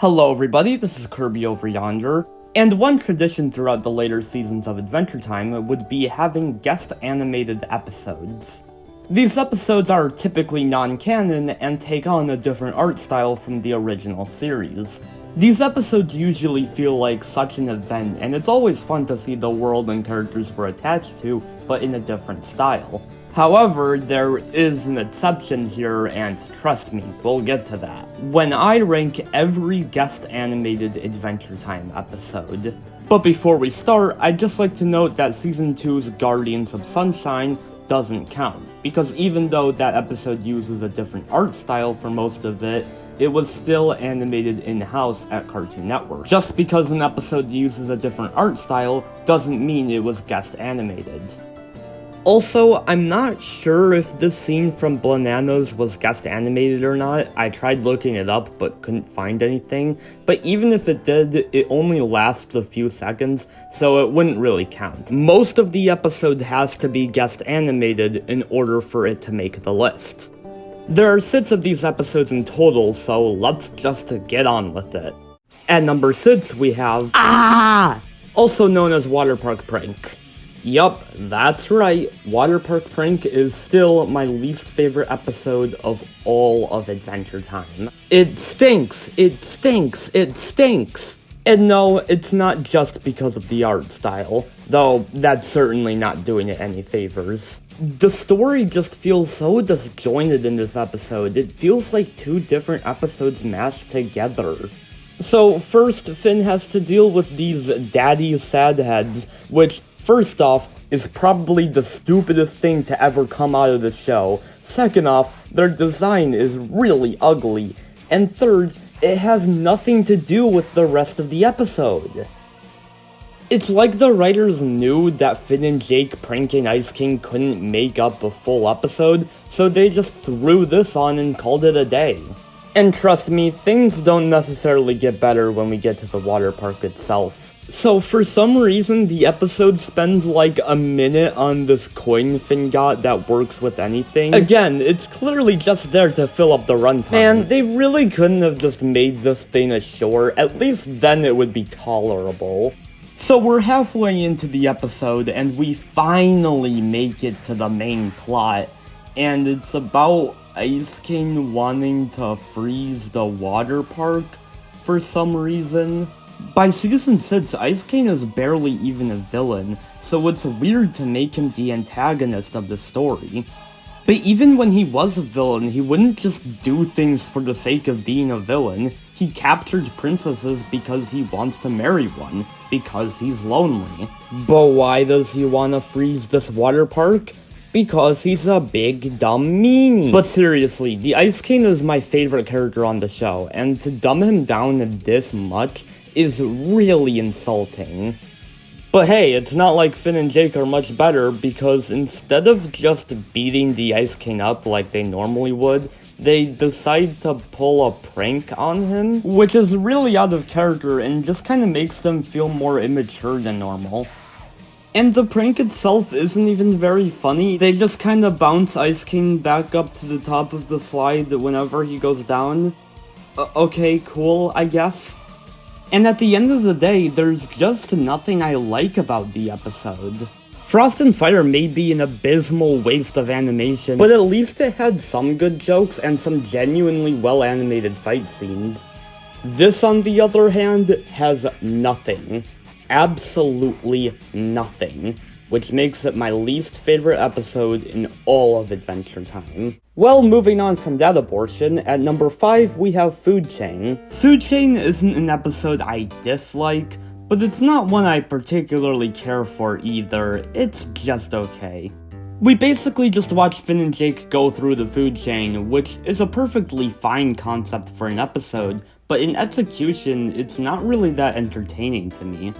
Hello everybody, this is Kirby over yonder, and one tradition throughout the later seasons of Adventure Time would be having guest animated episodes. These episodes are typically non-canon and take on a different art style from the original series. These episodes usually feel like such an event, and it's always fun to see the world and characters we're attached to, but in a different style. However, there is an exception here, and trust me, we'll get to that. When I rank every guest animated Adventure Time episode. But before we start, I'd just like to note that Season 2's Guardians of Sunshine doesn't count, because even though that episode uses a different art style for most of it, it was still animated in-house at Cartoon Network. Just because an episode uses a different art style doesn't mean it was guest animated. Also, I'm not sure if this scene from Bananas was guest animated or not. I tried looking it up but couldn't find anything, but even if it did, it only lasts a few seconds, so it wouldn't really count. Most of the episode has to be guest animated in order for it to make the list. There are 6 of these episodes in total, so let's just get on with it. At number 6 we have also known as Waterpark Prank. Yup, that's right, Waterpark Prank is still my least favorite episode of all of Adventure Time. It stinks, it stinks, it stinks! And no, it's not just because of the art style, though that's certainly not doing it any favors. The story just feels so disjointed in this episode. It feels like 2 different episodes mashed together. So first, Finn has to deal with these daddy sad heads, which, first off, is probably the stupidest thing to ever come out of the show. Second off, their design is really ugly. And third, it has nothing to do with the rest of the episode. It's like the writers knew that Finn and Jake pranking Ice King couldn't make up a full episode, so they just threw this on and called it a day. And trust me, things don't necessarily get better when we get to the water park itself. So for some reason, the episode spends like a minute on this coin Finn got that works with anything. Again, it's clearly just there to fill up the runtime. Man, they really couldn't have just made this thing a short. At least then it would be tolerable. So we're halfway into the episode, and we finally make it to the main plot. And it's about Ice King wanting to freeze the water park for some reason. By Season 6, Ice King is barely even a villain, so it's weird to make him the antagonist of the story. But even when he was a villain, he wouldn't just do things for the sake of being a villain. He captured princesses because he wants to marry one, because he's lonely. But why does he want to freeze this water park? Because he's a big dumb meanie. But seriously, the Ice King is my favorite character on the show, and to dumb him down this much is really insulting. But hey, it's not like Finn and Jake are much better, because instead of just beating the Ice King up like they normally would, they decide to pull a prank on him, which is really out of character and just kinda makes them feel more immature than normal. And the prank itself isn't even very funny. They just kinda bounce Ice King back up to the top of the slide whenever he goes down. Okay, cool, I guess. And at the end of the day, there's just nothing I like about the episode. Frost and Fire may be an abysmal waste of animation, but at least it had some good jokes and some genuinely well-animated fight scenes. This, on the other hand, has nothing. Absolutely nothing. Which makes it my least favorite episode in all of Adventure Time. Well, moving on from that abortion, at number 5 we have Food Chain. Food Chain isn't an episode I dislike, but it's not one I particularly care for either. It's just okay. We basically just watch Finn and Jake go through the food chain, which is a perfectly fine concept for an episode, but in execution, it's not really that entertaining to me.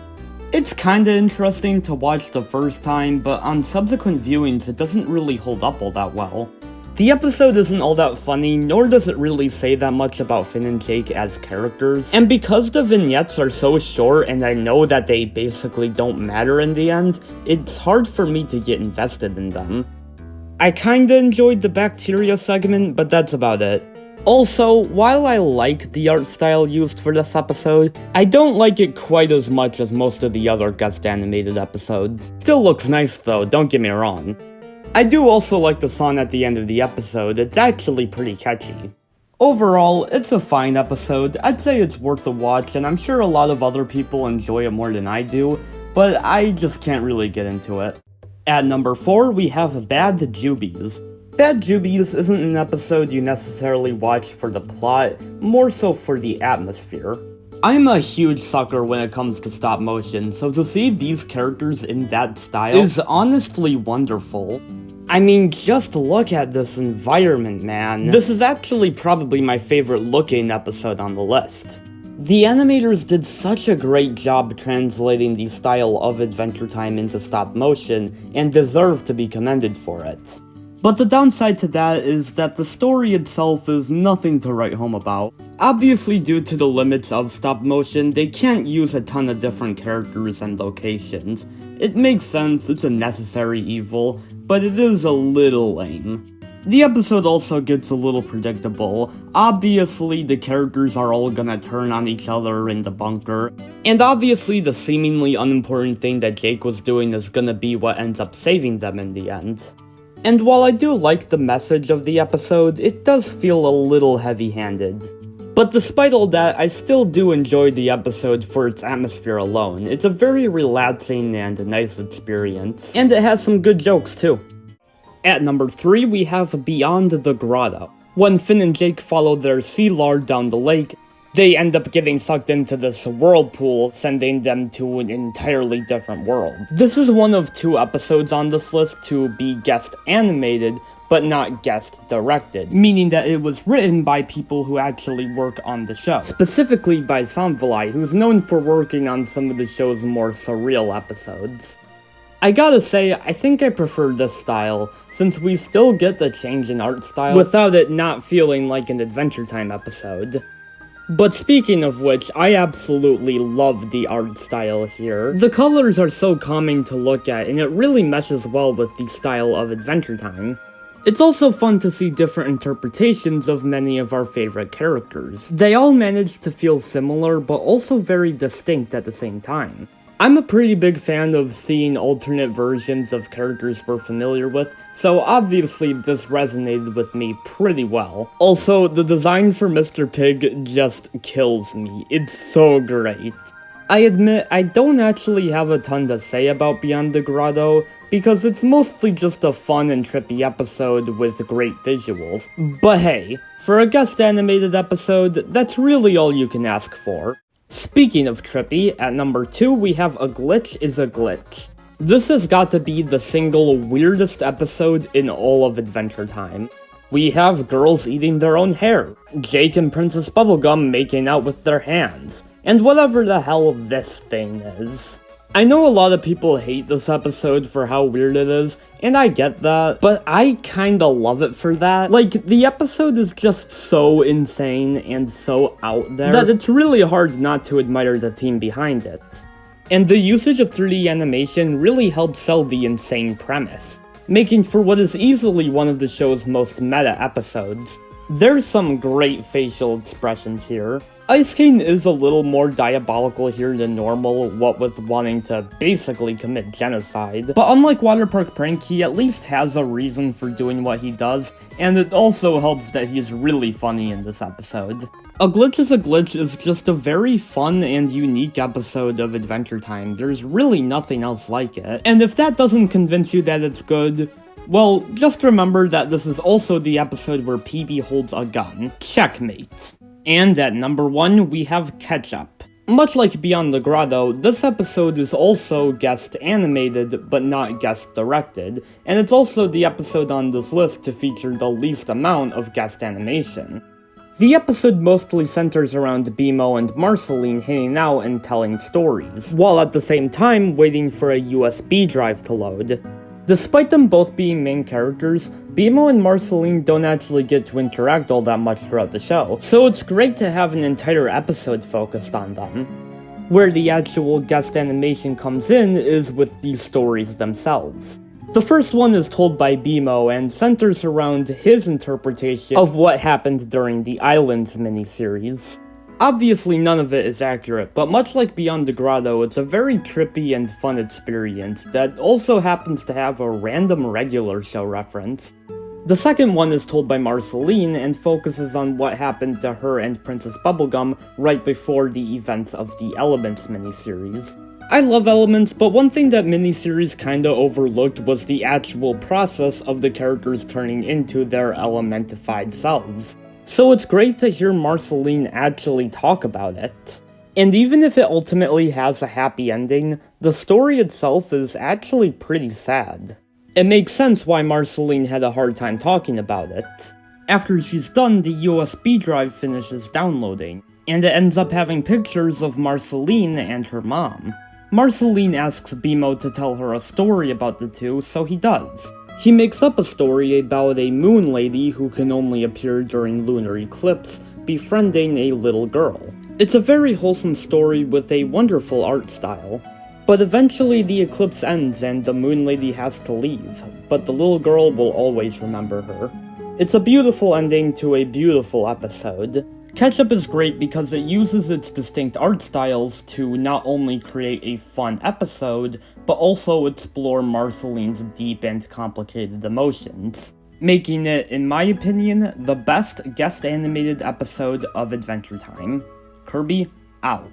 It's kinda interesting to watch the first time, but on subsequent viewings it doesn't really hold up all that well. The episode isn't all that funny, nor does it really say that much about Finn and Jake as characters, and because the vignettes are so short and I know that they basically don't matter in the end, it's hard for me to get invested in them. I kinda enjoyed the bacteria segment, but that's about it. Also, while I like the art style used for this episode, I don't like it quite as much as most of the other guest animated episodes. Still looks nice though, don't get me wrong. I do also like the song at the end of the episode, it's actually pretty catchy. Overall, it's a fine episode, I'd say it's worth a watch, and I'm sure a lot of other people enjoy it more than I do, but I just can't really get into it. At number 4, we have Bad Jubies. Bad Jubies isn't an episode you necessarily watch for the plot, more so for the atmosphere. I'm a huge sucker when it comes to stop motion, so to see these characters in that style is honestly wonderful. I mean, just look at this environment, man. This is actually probably my favorite looking episode on the list. The animators did such a great job translating the style of Adventure Time into stop motion, and deserve to be commended for it. But the downside to that is that the story itself is nothing to write home about. Obviously, due to the limits of stop motion, they can't use a ton of different characters and locations. It makes sense, it's a necessary evil, but it is a little lame. The episode also gets a little predictable. Obviously, the characters are all gonna turn on each other in the bunker, and obviously the seemingly unimportant thing that Jake was doing is gonna be what ends up saving them in the end. And while I do like the message of the episode, it does feel a little heavy-handed. But despite all that, I still do enjoy the episode for its atmosphere alone. It's a very relaxing and nice experience, and it has some good jokes too. At number 3, we have Beyond the Grotto. When Finn and Jake follow their sea lord down the lake, they end up getting sucked into this whirlpool, sending them to an entirely different world. This is one of 2 episodes on this list to be guest animated, but not guest directed, meaning that it was written by people who actually work on the show. Specifically by Samvalai, who's known for working on some of the show's more surreal episodes. I gotta say, I think I prefer this style, since we still get the change in art style without it not feeling like an Adventure Time episode. But speaking of which, I absolutely love the art style here. The colors are so calming to look at, and it really meshes well with the style of Adventure Time. It's also fun to see different interpretations of many of our favorite characters. They all manage to feel similar, but also very distinct at the same time. I'm a pretty big fan of seeing alternate versions of characters we're familiar with, so obviously this resonated with me pretty well. Also, the design for Mr. Pig just kills me. It's so great. I admit, I don't actually have a ton to say about Beyond the Grotto, because it's mostly just a fun and trippy episode with great visuals. But hey, for a guest animated episode, that's really all you can ask for. Speaking of trippy, at number 2 we have A Glitch is a Glitch. This has got to be the single weirdest episode in all of Adventure Time. We have girls eating their own hair, Jake and Princess Bubblegum making out with their hands, and whatever the hell this thing is. I know a lot of people hate this episode for how weird it is, and I get that, but I kinda love it for that. Like, the episode is just so insane and so out there that it's really hard not to admire the team behind it. And the usage of 3D animation really helps sell the insane premise, making for what is easily one of the show's most meta episodes. There's some great facial expressions here. Ice King is a little more diabolical here than normal, what with wanting to basically commit genocide. But unlike Waterpark Prank, he at least has a reason for doing what he does, and it also helps that he's really funny in this episode. A Glitch is a Glitch is just a very fun and unique episode of Adventure Time. There's really nothing else like it. And if that doesn't convince you that it's good, well, just remember that this is also the episode where PB holds a gun. Checkmate. And at number 1, we have Ketchup. Much like Beyond the Grotto, this episode is also guest animated, but not guest directed, and it's also the episode on this list to feature the least amount of guest animation. The episode mostly centers around BMO and Marceline hanging out and telling stories, while at the same time waiting for a USB drive to load. Despite them both being main characters, BMO and Marceline don't actually get to interact all that much throughout the show, so it's great to have an entire episode focused on them. Where the actual guest animation comes in is with these stories themselves. The first one is told by BMO and centers around his interpretation of what happened during the Islands miniseries. Obviously none of it is accurate, but much like Beyond the Grotto, it's a very trippy and fun experience that also happens to have a random regular show reference. The second one is told by Marceline and focuses on what happened to her and Princess Bubblegum right before the events of the Elements miniseries. I love Elements, but one thing that miniseries kinda overlooked was the actual process of the characters turning into their elementified selves. So it's great to hear Marceline actually talk about it. And even if it ultimately has a happy ending, the story itself is actually pretty sad. It makes sense why Marceline had a hard time talking about it. After she's done, the USB drive finishes downloading, and it ends up having pictures of Marceline and her mom. Marceline asks BMO to tell her a story about the two, so he does. He makes up a story about a moon lady who can only appear during lunar eclipse, befriending a little girl. It's a very wholesome story with a wonderful art style. But eventually the eclipse ends and the moon lady has to leave, but the little girl will always remember her. It's a beautiful ending to a beautiful episode. Ketchup is great because it uses its distinct art styles to not only create a fun episode, but also explore Marceline's deep and complicated emotions, making it, in my opinion, the best guest animated episode of Adventure Time. Kirby, out.